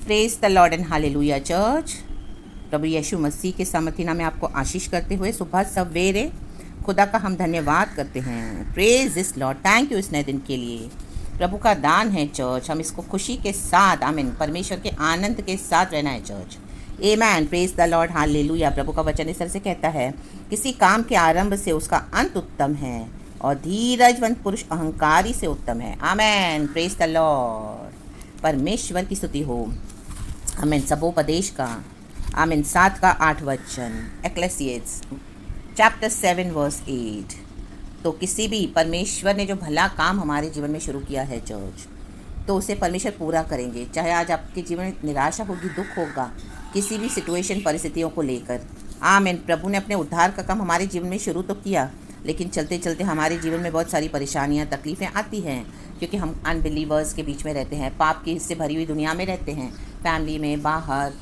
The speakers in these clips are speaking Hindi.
Praise the lord and hallelujah church. प्रभु यीशु मसीह के सामर्थी नाम में आपको आशीष करते हुए सुबह सवेरे खुदा का हम धन्यवाद करते हैं। Praise this Lord, thank you इस नए दिन के लिए। प्रभु का दान है चर्च, हम इसको खुशी के साथ, आमीन, परमेश्वर के आनंद के साथ रहना है church. Amen, praise the lord, hallelujah. प्रभु का वचन इस तरह से कहता है, किसी काम के आरंभ से उसका अंत उत्तम है और धीरजवंत पुरुष अहंकारी से उत्तम है। आमेन, प्रेज द लॉर्ड। परमेश्वर की स्तुति हो। आमीन। सबोपदेश का आमीन 7 का 8 वचन, एक्लेसियस चैप्टर 7 वर्स 8। तो किसी भी परमेश्वर ने जो भला काम हमारे जीवन में शुरू किया है चर्च, तो उसे परमेश्वर पूरा करेंगे। चाहे आज आपके जीवन में निराशा होगी, दुख होगा, किसी भी सिचुएशन परिस्थितियों को लेकर, आमीन। प्रभु ने अपने उद्धार का काम हमारे जीवन में शुरू तो किया, लेकिन चलते चलते हमारे जीवन में बहुत सारी परेशानियां, तकलीफ़ें आती हैं, क्योंकि हम अनबिलीवर्स के बीच में रहते हैं, पाप की हिस्से भरी हुई दुनिया में रहते हैं, फैमिली में, बाहर,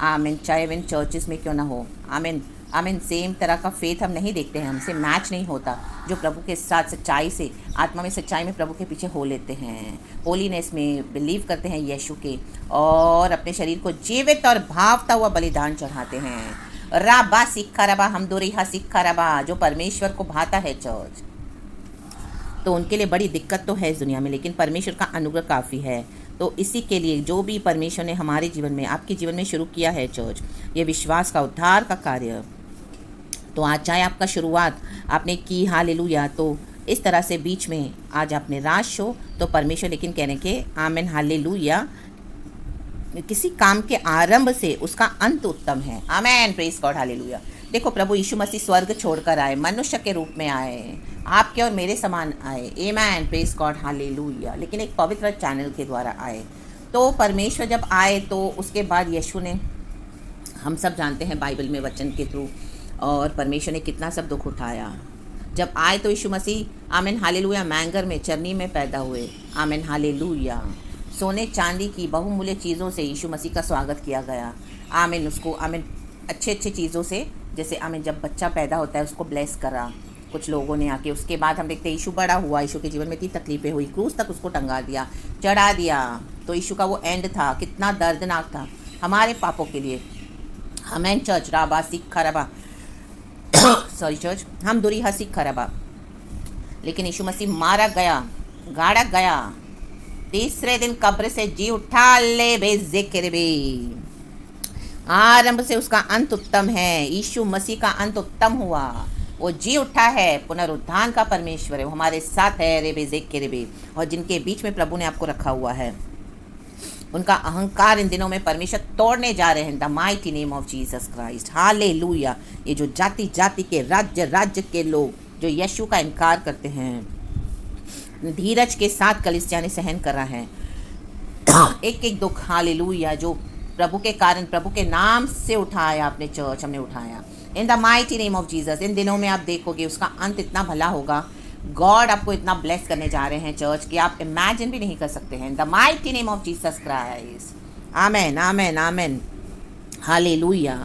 आमीन, चाहे इन चर्चिस में क्यों ना हो, आमीन आमीन। सेम तरह का फेथ हम नहीं देखते हैं, हमसे मैच नहीं होता, जो प्रभु के साथ सच्चाई से, आत्मा में सच्चाई में प्रभु के पीछे हो लेते हैं, होलीनेस में बिलीव करते हैं यीशु के, और अपने शरीर को जीवित और भावता हुआ बलिदान चढ़ाते हैं। राबा सिक्खा रबा हम दोरिहा सिक्खा रबा, जो परमेश्वर को भाता है चर्च। तो उनके लिए बड़ी दिक्कत तो है इस दुनिया में, लेकिन परमेश्वर का अनुग्रह काफ़ी है। तो इसी के लिए जो भी परमेश्वर ने हमारे जीवन में, आपके जीवन में शुरू किया है चर्च, ये विश्वास का उद्धार का कार्य, तो आज चाहे आपका शुरुआत आपने की, हालेलुया, तो इस तरह से बीच में आज आप निराश हो, तो परमेश्वर लेकिन कहने के आमीन, हालेलुया, किसी काम के आरंभ से उसका अंत उत्तम है। आमीन, प्रेज गॉड, हालेलुया। देखो, प्रभु यीशु मसीह स्वर्ग छोड़कर आए, मनुष्य के रूप में आए, आपके और मेरे समान आए। आमीन, प्रेज गॉड, हालेलुया। लेकिन एक पवित्र चैनल के द्वारा आए। तो परमेश्वर जब आए, तो उसके बाद यीशु ने, हम सब जानते हैं बाइबल में वचन के थ्रू, और परमेश्वर ने कितना सब दुख उठाया। जब आए तो यीशु मसीह, आमीन, हालेलुया, मैंगर में, चरनी में पैदा हुए। आमीन, हालेलुया। सोने चांदी की बहुमूल्य चीज़ों से यीशु मसीह का स्वागत किया गया। आमीन, उसको, आमीन, अच्छे अच्छे चीज़ों से, जैसे आमीन, जब बच्चा पैदा होता है उसको ब्लेस करा कुछ लोगों ने आके। उसके बाद हम देखते हैं यीशु बड़ा हुआ, यीशु के जीवन में इतनी तकलीफ़ें हुई, क्रूस तक उसको टंगा दिया, चढ़ा दिया। तो यीशु का वो एंड था, कितना दर्दनाक था हमारे पापों के लिए। आमीन चर्च, राबा सिक्खा रबा सॉरी चर्च, हम दुरिहा सिक्खा रबा। लेकिन यीशु मसीह मारा गया, गाड़ा गया, तीसरे दिन कब्र से जी उठा, ले बेज़िक्र बे। आरंभ से उसका अंत उत्तम है। यीशु मसीह का अंत उत्तम हुआ, वो जी उठा है, पुनरुत्थान का परमेश्वर है, वो हमारे साथ है, रे बेज़िक्र बे। और जिनके बीच में प्रभु ने आपको रखा हुआ है, उनका अहंकार इन दिनों में परमेश्वर तोड़ने जा रहे हैं। The mighty name of Jesus Christ, hallelujah. ये जो जाति जाति के, राज्य राज्य के लोग जो यीशु का इनकार करते हैं, धीरज के साथ कलीसिया सहन कर रहा है एक एक दुख, हालेलुया, जो प्रभु के कारण, प्रभु के नाम से उठाया आपने चर्च, हमने उठाया in the mighty name of Jesus. इन दिनों में आप देखोगे उसका अंत इतना भला होगा। गॉड आपको इतना ब्लेस करने जा रहे हैं चर्च कि आप इमेजिन भी नहीं कर सकते हैं। The mighty name of Jesus Christ, amen, amen, amen, hallelujah.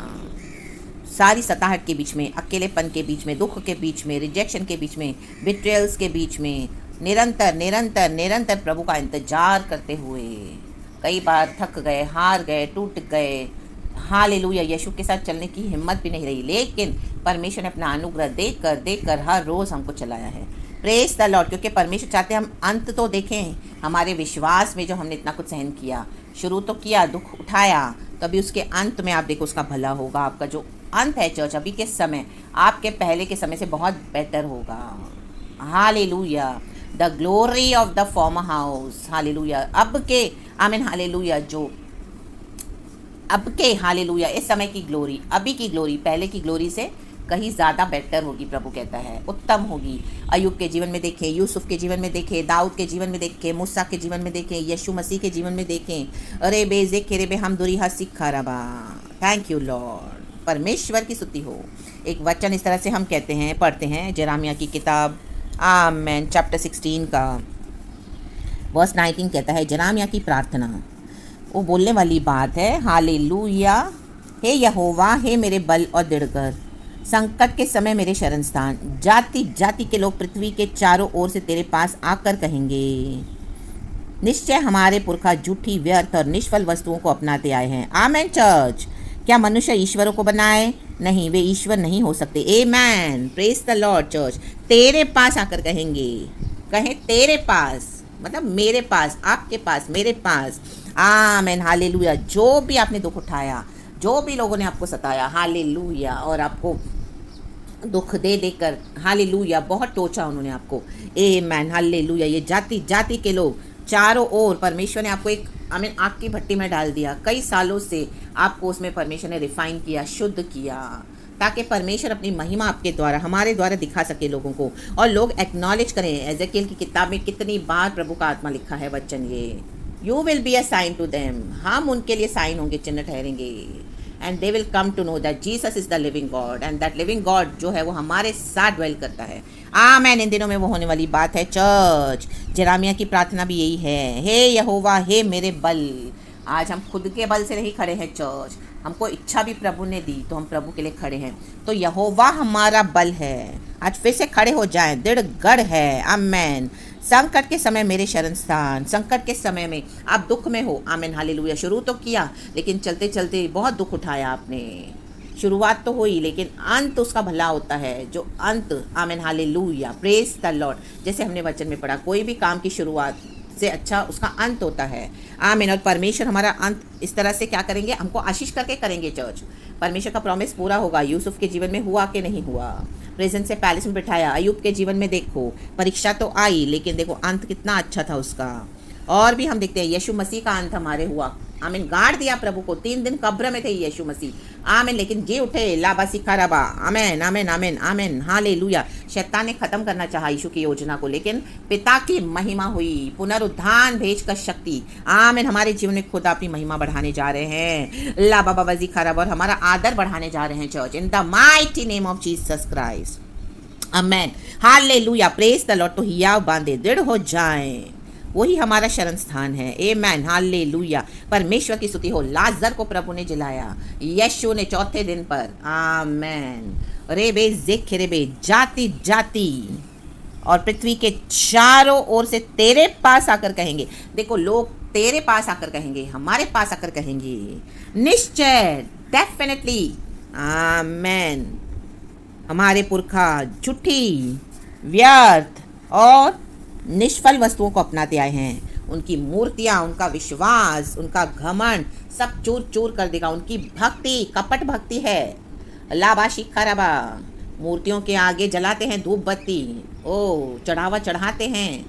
सारी सताहट के बीच में, अकेलेपन के बीच में, दुख के बीच में, रिजेक्शन के बीच में, बिट्रेयल्स के बीच में, निरंतर निरंतर निरंतर प्रभु का इंतजार करते हुए कई बार थक गए, हार गए, टूट गए, हालेलुया, यीशु के साथ चलने की हिम्मत भी नहीं रही, लेकिन परमेश्वर ने अपना अनुग्रह देकर देकर हर रोज़ हमको चलाया है। Praise the Lord. क्योंकि परमेश्वर चाहते हम अंत तो देखें हमारे विश्वास में, जो हमने इतना कुछ सहन किया, शुरू तो किया, दुख उठाया, तो अभी उसके अंत में आप देखो उसका भला होगा। आपका जो अंत है चर्च, अभी के समय आपके पहले के समय से बहुत बेटर होगा। Hallelujah. The glory of the former house, hallelujah. अब के, आमीन, हालेलुया, जो अब के, हालेलुया, इस समय की ग्लोरी, अभी की ग्लोरी पहले की ग्लोरी से कहीं ज़्यादा बेटर होगी। प्रभु कहता है उत्तम होगी। अय्यूब के जीवन में देखें, यूसुफ के जीवन में देखें, दाऊद के जीवन में देखें, मूसा के जीवन में देखें, यीशु मसीह के जीवन में देखें। अरे बेज़िक्र बे हम दुरिहा सिक्खा रबा। थैंक यू लॉर्ड, परमेश्वर की स्तुति हो। एक वचन इस तरह से हम कहते हैं, पढ़ते हैं, जेरेमिया की किताब, आमेन, चैप्टर 16 का वर्स 19 कहता है, जेरेमिया की प्रार्थना, वो बोलने वाली बात है। हालेलुया। हे यहोवा, हे मेरे बल और दृढ़कर, संकट के समय मेरे शरण स्थान, जाति जाति के लोग पृथ्वी के चारों ओर से तेरे पास आकर कहेंगे, निश्चय हमारे पुरखा झूठी, व्यर्थ और निष्फल वस्तुओं को अपनाते आए हैं। आमेन चर्च। क्या मनुष्य ईश्वरों को बनाए? नहीं, वे ईश्वर नहीं हो सकते। आमेन, प्रेज द लॉर्ड चर्च। तेरे पास आकर कहेंगे, कहें तेरे पास मतलब मेरे पास, आपके पास, मेरे पास। आमेन, हालेलुया। जो भी आपने दुख उठाया, जो भी लोगों ने आपको सताया, हालेलुया, और आपको दुख दे देकर, हालेलुया, बहुत टोचा उन्होंने आपको, आमेन, हालेलुया। ये जाति जाति के लोग चारों ओर, परमेश्वर ने आपको एक आमीन आग की भट्टी में डाल दिया। कई सालों से आपको उसमें परमेश्वर ने रिफाइन किया, शुद्ध किया, ताकि परमेश्वर अपनी महिमा आपके द्वारा, हमारे द्वारा दिखा सके लोगों को, और लोग एक्नॉलेज करें। एजेकियल की किताब में कितनी बार प्रभु का आत्मा लिखा है वचन ये, you will be a sign to them, हम उनके लिए साइन होंगे, चिन्ह ठहरेंगे। And they will come to know that Jesus is the living God, and that living God जो है वो हमारे साथ ड्वेल करता है। आमेन। इन दिनों में वो होने वाली बात है चर्च। जेरामिया की प्रार्थना भी यही है, हे यहोवा, हे मेरे बल। आज हम खुद के बल से नहीं खड़े हैं चर्च, हमको इच्छा भी प्रभु ने दी तो हम प्रभु के लिए खड़े हैं। तो यहोवा हमारा बल है। आज फिर से खड़े हो जाएं, दृढ़ गढ़ है। आमेन। संकट के समय मेरे शरण स्थान। संकट के समय में आप दुख में हो, आमेन, हालेलुया। शुरू तो किया लेकिन चलते चलते बहुत दुख उठाया आपने। शुरुआत तो हुई लेकिन अंत उसका भला होता है, जो अंत, आमेन, हालेलुया, प्रेज द लॉर्ड। जैसे हमने वचन में पढ़ा, कोई भी काम की शुरुआत से अच्छा उसका अंत होता है। आमीन। और परमेश्वर हमारा अंत इस तरह से क्या करेंगे, हमको आशीष करके करेंगे चर्च। परमेश्वर का प्रॉमिस पूरा होगा। यूसुफ के जीवन में हुआ कि नहीं हुआ, प्रेजेंट से पैलेस में बिठाया। अयूब के जीवन में देखो, परीक्षा तो आई लेकिन देखो अंत कितना अच्छा था उसका। और भी हम देखते हैं यीशु मसीह का अंत हमारे हुआ, आमीन। गाड़ दिया प्रभु को, 3 दिन कब्र में थे यीशु मसीह, आमीन, लेकिन जी उठे, लाबा सिखा रबा, आमीन, आमीन, आमीन, आमीन, हालेलुया। शैतान ने खत्म करना चाहा यीशु की योजना को, लेकिन पिता की महिमा हुई, पुनरुत्थान भेजकर शक्ति, आमीन। हमारे जीवन में खुद अपनी महिमा बढ़ाने जा रहे हैं, लाबा बाबा सिखा रबा, और हमारा आदर बढ़ाने जा रहे हैं church, in the mighty name of Jesus Christ, आमीन, हालेलुया, प्रेज द लॉर्ड। तो हियाव बांधे दृढ़ हो जाएं, वही हमारा शरण स्थान है। आमेन, हालेलुया। परमेश्वर की स्तुति हो। लाजर को प्रभु ने जिलाया, यीशु ने चौथे दिन पर, आमेन, रेबे जेख रेबे, जाति जाति और पृथ्वी के चारों ओर से तेरे पास आकर कहेंगे। देखो, लोग तेरे पास आकर कहेंगे, हमारे पास आकर कहेंगे, निश्चय, डेफिनेटली, आमेन, हमारे पुरखा झूठी, व्यर्थ और निष्फल वस्तुओं को अपनाते आए हैं। उनकी मूर्तियाँ, उनका विश्वास, उनका घमंड सब चूर चूर कर देगा। उनकी भक्ति कपट भक्ति है, लाबाशी खराबा, मूर्तियों के आगे जलाते हैं धूप बत्ती, ओ चढ़ावा चढ़ाते हैं,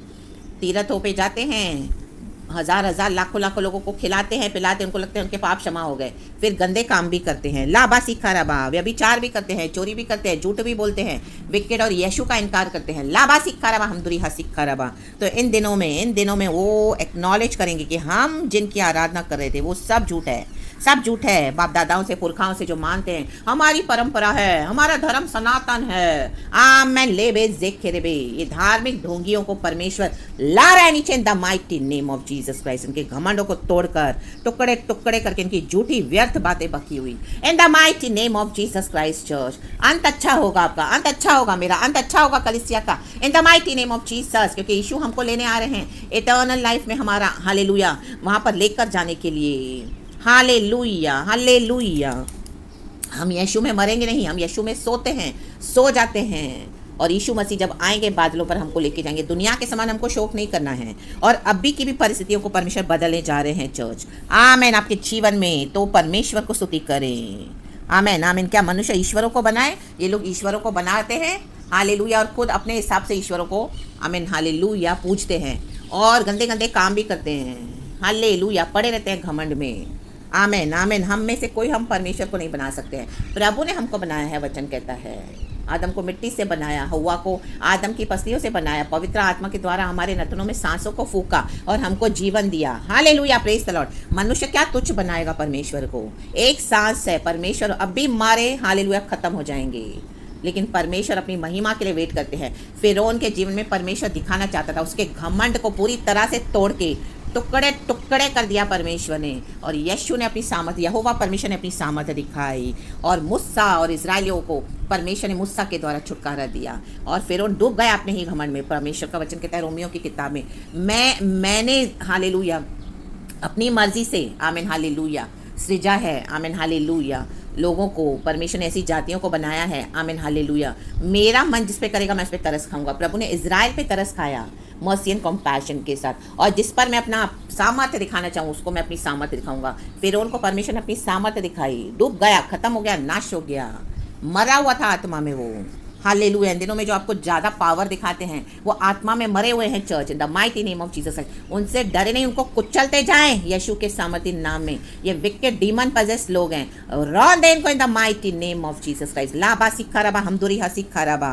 तीर्थों पे जाते हैं, हजार हजार लाखों लाखों लोगों को खिलाते हैं, पिलाते हैं, उनको लगता है उनके पाप क्षमा हो गए। फिर गंदे काम भी करते हैं, लाबा सीखा रबा, व्यभिचार भी करते हैं, चोरी भी करते हैं, झूठ भी बोलते हैं, विकेट और यीशु का इनकार करते हैं, लाबा सीखा रबा, हम दुरीहा सीखा रबा। तो इन दिनों में वो एक्नॉलेज करेंगे कि हम जिनकी आराधना कर रहे थे वो सब झूठ है, सब झूठ है। बाप दादाओं से, पुरखाओं से जो मानते हैं हमारी परंपरा है, हमारा धर्म सनातन है, आमेन, लेबे जेखेरेबे, ये धार्मिक ढोंगियों को परमेश्वर ला रहा है नीचे इन the mighty name of Jesus Christ. इनके घमंडों को तोड़कर टुकड़े टुकड़े करके इनकी झूठी व्यर्थ बातें बकी हुई इन the mighty name of Jesus Christ church. अंत अच्छा होगा आपका, अंत अच्छा होगा मेरा, अंत अच्छा होगा कलीसिया का, इन the mighty name of Jesus. क्योंकि यीशु हमको लेने आ रहे हैं इटर्नल लाइफ में, हमारा हालेलुया वहां पर लेकर जाने के लिए। Hallelujah, hallelujah. हम यीशु में मरेंगे नहीं, हम यीशु में सोते हैं, सो जाते हैं, और यीशु मसीह जब आएंगे बादलों पर हमको लेके जाएंगे। दुनिया के समान हमको शोक नहीं करना है, और अभी की भी परिस्थितियों को परमेश्वर बदलने जा रहे हैं चर्च। आमेन। आपके जीवन में तो परमेश्वर को स्तुति करें, आमेन, आमेन। क्या मनुष्य ईश्वरों को बनाए? ये लोग ईश्वरों को बनाते हैं, हालेलुया, और खुद अपने हिसाब से ईश्वरों को, आमेन, हालेलुया, पूजते हैं, और गंदे गंदे काम भी करते हैं, हालेलुया, पड़े रहते हैं घमंड में। आमेन, आमेन। हम में से कोई हम परमेश्वर को नहीं बना सकते हैं। प्रभु ने हमको बनाया है, वचन कहता है, आदम को मिट्टी से बनाया, हव्वा को आदम की पसलियों से बनाया, पवित्र आत्मा के द्वारा हमारे नथनों में सांसों को फूका और हमको जीवन दिया। Hallelujah, praise the Lord. मनुष्य क्या तुच्छ बनाएगा परमेश्वर को? एक सांस है, परमेश्वर अब भी मारे, हालेलुया, खत्म हो जाएंगे, लेकिन परमेश्वर अपनी महिमा के लिए वेट करते हैं। फिरौन के जीवन में परमेश्वर दिखाना चाहता था, उसके घमंड को पूरी तरह से तोड़ के टुकड़े टुकड़े कर दिया परमेश्वर ने। और यीशु ने अपनी सामर्थ्य, यहोवा परमेश्वर ने अपनी सामर्थ्य दिखाई और मूसा और इजराइलियों को परमेश्वर ने मूसा के द्वारा छुटकारा दिया। और फिर डूब गया अपने ही घमंड में। परमेश्वर का वचन कहता है रोमियो की किताब में, मैंने हालेलुया अपनी मर्जी से, आमीन हालेलुया, सृजा है, आमीन हालेलुया, लोगों को, परमेश्वर ने ऐसी जातियों को बनाया है, आमीन हालेलुया। मेरा मन जिस पे करेगा मैं उस पर तरस खाऊंगा। प्रभु ने इजराइल पे तरस खाया मर्सी एंड कॉम्पैशन के साथ, और जिस पर मैं अपना सामर्थ्य दिखाना चाहूँ उसको मैं अपनी सामर्थ्य दिखाऊंगा। फिर उनको परमेश्वर ने अपनी सामर्थ्य दिखाई, डूब गया, खत्म हो गया, नाश हो गया, मरा हुआ था आत्मा में वो। हालेलुया। इन दिनों में जो आपको ज़्यादा पावर दिखाते हैं वो आत्मा में मरे हुए हैं church, in the mighty name of Jesus Christ. उनसे डरे नहीं, उनको कुचलते जाएं यीशु के सामर्थ्य नाम में। ये विकेट डीमन पजेस लोग हैं, रॉन दे इनको इन the mighty name of Jesus Christ. लाबा सिखाराबा हमदुरी हसिखाराबा।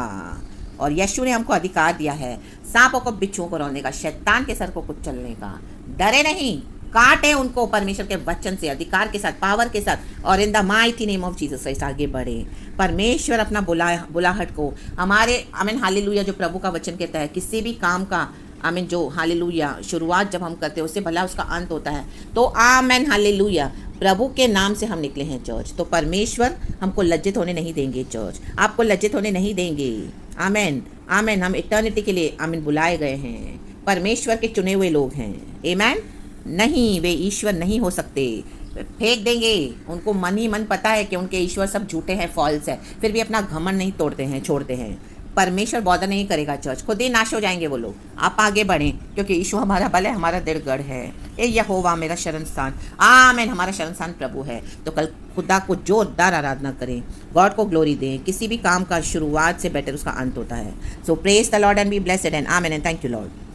और यीशु ने हमको अधिकार दिया है सांपों को, बिच्छुओं को रोने का, शैतान के सर को कुचलने का। डरे नहीं, काटे उनको परमेश्वर के वचन से, अधिकार के साथ, पावर के साथ, और इन the mighty name of Jesus Christ आगे बढ़े। परमेश्वर अपना बुलाहट को हमारे, आमीन हालेलुया, जो प्रभु का वचन कहता है किसी भी काम का, आमीन, जो हालेलुया शुरुआत जब हम करते हैं उससे भला उसका अंत होता है। तो आमीन हालेलुया, प्रभु के नाम से हम निकले हैं चर्च। तो परमेश्वर हमको लज्जित होने नहीं देंगे चर्च, आपको लज्जित होने नहीं देंगे। आमीन आमीन। हम इटर्निटी के लिए, आमीन, बुलाए गए हैं, परमेश्वर के चुने हुए लोग हैं। आमीन। नहीं, वे ईश्वर नहीं हो सकते, फेंक देंगे उनको। मन ही मन पता है कि उनके ईश्वर सब झूठे हैं, फॉल्स है, फिर भी अपना घमंड नहीं तोड़ते हैं, छोड़ते हैं। परमेश्वर बॉदर नहीं करेगा चर्च, खुद ही नाश हो जाएंगे वो लोग। आप आगे बढ़ें क्योंकि ईश्वर हमारा बल है, हमारा दृढ़ है। ए यहोवा मेरा शरण स्थान, आमीन, हमारा शरण स्थान प्रभु है। तो कल खुदा को जोरदार आराधना करें, गॉड को ग्लोरी दें। किसी भी काम का शुरुआत से बेटर उसका अंत होता है। So praise the lord and be blessed and amen and thank you Lord.